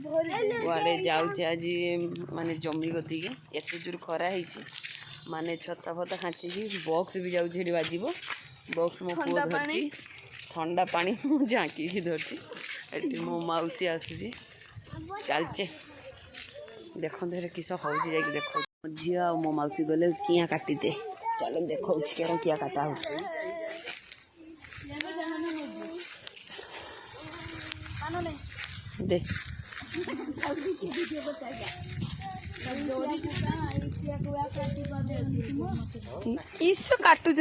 कुआड़े जाऊे आज माने जमी गति के एत जोर खरा माने छता फता खाँची बॉक्स भी जाऊे बाजी बॉक्स मो पुओ धरची ठंडा पानी मु झाँकी धरची मो मौसी आसूची चलचे देखते किस हो देख झी आ मो मौसी गले किया काटिदे चलो देखो किया काटा हो दे किस काटुच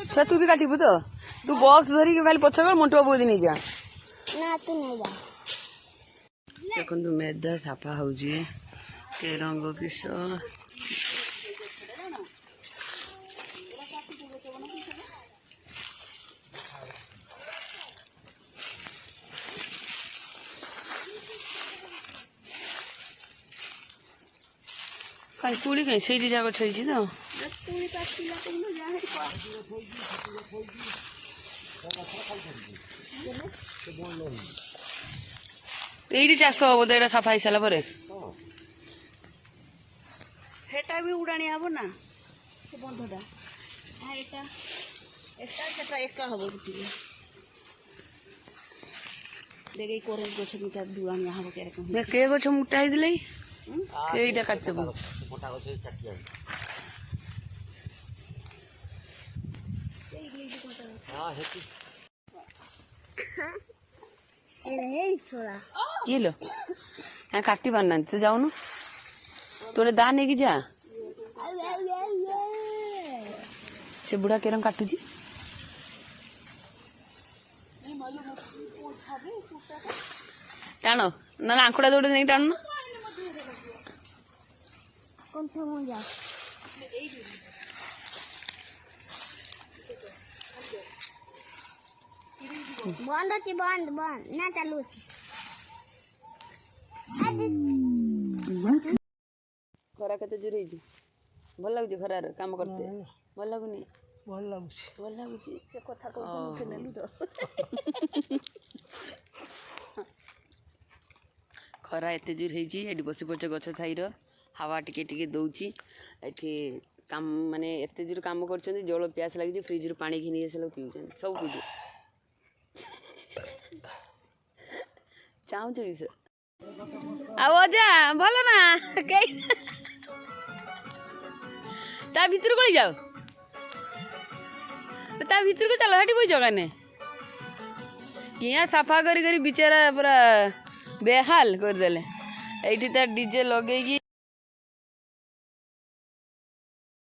अच्छा तू भी काटबू तो तू बॉक्स धरिक खाली पछ मोटू बाबू नहीं जा देखो मेदा साफा हो रंग किस कहीं तुड़ी कहीं से जगह छई तो ये चाष हम तो यहाँ सफा सारा सेटा भी उड़ाणी हम ना बंधटा एका हम देख गछ दुआनिया हम के गछ मुटा कईटा काटदेबू किलो हाँ काटी पार ना तू जाऊनु तोरे दा नहीं जा से बुढ़ा केरम काटुची टाण ना आंकुड़ा दौड़े नहीं टाण बंद अच्छी बंद बंद ना चालू खरा केते जोर होई भल लागुची खरार काम करते भल लागुनी भल लागुची से कथा को मुखे नेलु तो खरा एते जोर होई एडी बसी पड़छ गछ छाईर हावा टिके टिके दउची एठी काम माने एते जोर काम करछन जल प्यास लागी फ्रिज रु पानी घिनी आसे लोग पिउछन सब पिउ चाहूँ किस आजा भल ना ता भीतर को जाओ ता भीतर को चलो हटी बुझ गाने किया सफा करी बिचारा पूरा बेहाल करदेले एठी ता डीजे लगे